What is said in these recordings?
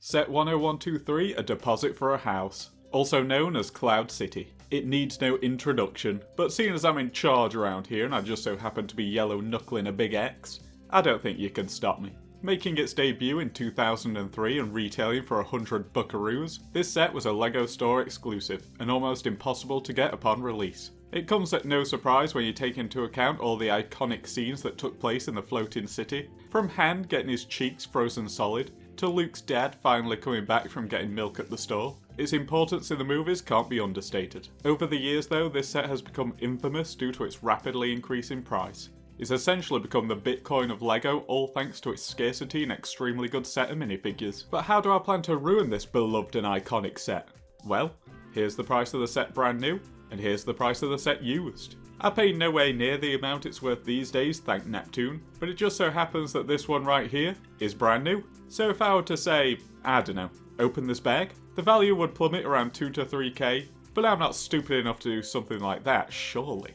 Set 10123, a deposit for a house, also known as Cloud City. It needs no introduction, but seeing as I'm in charge around here and I just so happen to be yellow knuckling a big X, I don't think you can stop me. Making its debut in 2003 and retailing for 100 buckaroos, this set was a LEGO store exclusive and almost impossible to get upon release. It comes at no surprise when you take into account all the iconic scenes that took place in the floating city, from Han getting his cheeks frozen solid, to Luke's dad finally coming back from getting milk at the store. Its importance in the movies can't be understated. Over the years though, this set has become infamous due to its rapidly increasing price. It's essentially become the Bitcoin of LEGO, all thanks to its scarcity and extremely good set of minifigures. But how do I plan to ruin this beloved and iconic set? Well, here's the price of the set brand new, and here's the price of the set used. I pay nowhere near the amount it's worth these days, thank Neptune, but it just so happens that this one right here is brand new. So if I were to say, I don't know, open this bag, the value would plummet around 2 to 3k, but I'm not stupid enough to do something like that, surely.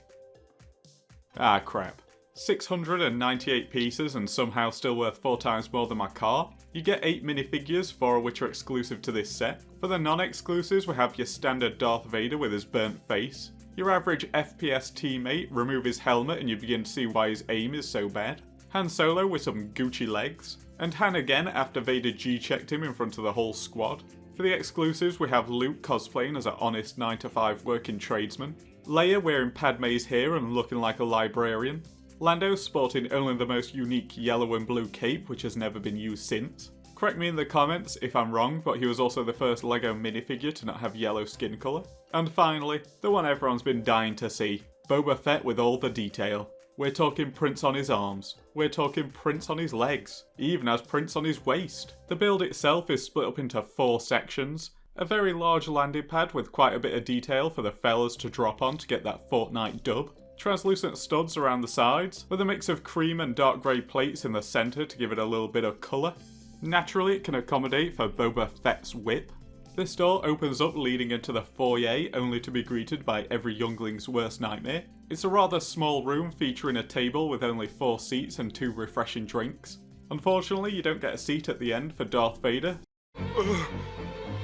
Ah crap. 698 pieces and somehow still worth 4 times more than my car. You get 8 minifigures, 4 of which are exclusive to this set. For the non-exclusives we have your standard Darth Vader with his burnt face. Your average FPS teammate, remove his helmet and you begin to see why his aim is so bad. Han Solo with some Gucci legs. And Han again after Vader G-checked him in front of the whole squad. For the exclusives we have Luke cosplaying as an honest 9-to-5 working tradesman. Leia wearing Padme's hair and looking like a librarian. Lando sporting only the most unique yellow and blue cape which has never been used since. Correct me in the comments if I'm wrong, but he was also the first LEGO minifigure to not have yellow skin colour. And finally, the one everyone's been dying to see, Boba Fett with all the detail. We're talking prints on his arms, we're talking prints on his legs, he even has prints on his waist. The build itself is split up into 4 sections, a very large landing pad with quite a bit of detail for the fellas to drop on to get that Fortnite dub. Translucent studs around the sides, with a mix of cream and dark grey plates in the centre to give it a little bit of colour. Naturally it can accommodate for Boba Fett's whip. This door opens up leading into the foyer only to be greeted by every youngling's worst nightmare. It's a rather small room featuring a table with only 4 seats and 2 refreshing drinks. Unfortunately you don't get a seat at the end for Darth Vader.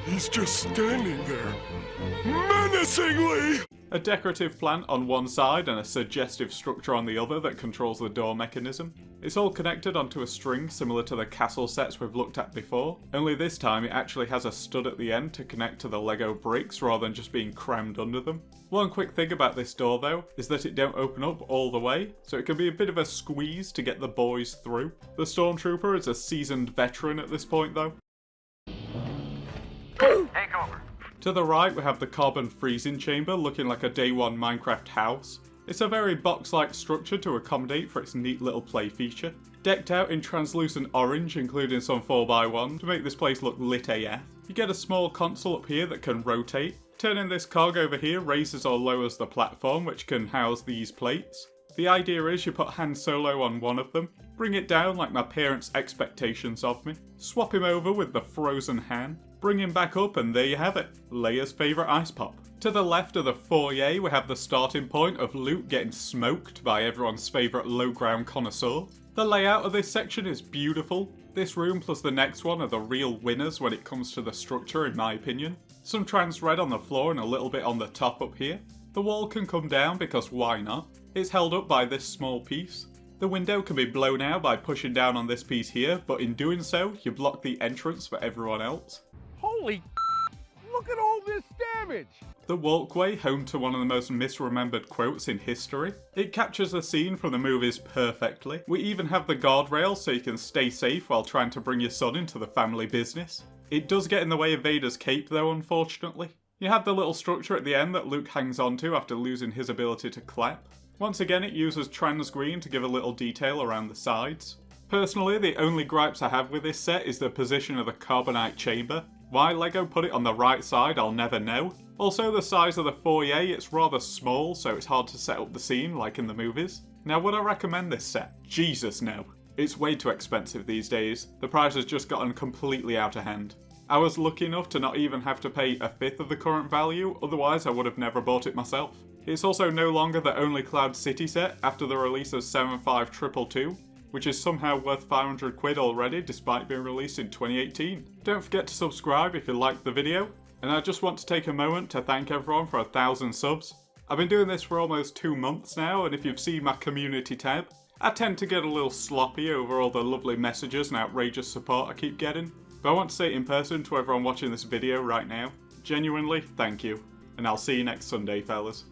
He's just standing there, menacingly! A decorative plant on one side and a suggestive structure on the other that controls the door mechanism. It's all connected onto a string similar to the castle sets we've looked at before, only this time it actually has a stud at the end to connect to the LEGO bricks rather than just being crammed under them. One quick thing about this door though, is that it don't open up all the way, so it can be a bit of a squeeze to get the boys through. The Stormtrooper is a seasoned veteran at this point though. Take over. To the right we have the carbon freezing chamber looking like a day 1 Minecraft house. It's a very box-like structure to accommodate for its neat little play feature. Decked out in translucent orange including some 4x1 to make this place look lit AF. You get a small console up here that can rotate. Turning this cog over here raises or lowers the platform which can house these plates. The idea is you put Han Solo on one of them, bring it down like my parents' expectations of me, swap him over with the frozen Han, bring him back up and there you have it, Leia's favourite ice pop. To the left of the foyer we have the starting point of Luke getting smoked by everyone's favourite low ground connoisseur. The layout of this section is beautiful. This room plus the next one are the real winners when it comes to the structure in my opinion. Some trans red on the floor and a little bit on the top up here. The wall can come down because why not? It's held up by this small piece. The window can be blown out by pushing down on this piece here, but in doing so you block the entrance for everyone else. Holy look at all this damage! The walkway, home to one of the most misremembered quotes in history. It captures the scene from the movies perfectly. We even have the guardrail so you can stay safe while trying to bring your son into the family business. It does get in the way of Vader's cape though, unfortunately. You have the little structure at the end that Luke hangs onto after losing his ability to clap. Once again it uses trans green to give a little detail around the sides. Personally, the only gripes I have with this set is the position of the carbonite chamber. Why LEGO put it on the right side I'll never know. Also the size of the foyer, it's rather small so it's hard to set up the scene like in the movies. Now would I recommend this set? Jesus no. It's way too expensive these days. The price has just gotten completely out of hand. I was lucky enough to not even have to pay 1/5 of the current value, otherwise I would have never bought it myself. It's also no longer the only Cloud City set after the release of 75222. which is somehow worth 500 quid already despite being released in 2018. Don't forget to subscribe if you liked the video, and I just want to take a moment to thank everyone for 1,000 subs. I've been doing this for almost 2 months now, and if you've seen my community tab, I tend to get a little sloppy over all the lovely messages and outrageous support I keep getting. But I want to say in person to everyone watching this video right now, genuinely, thank you. And I'll see you next Sunday, fellas.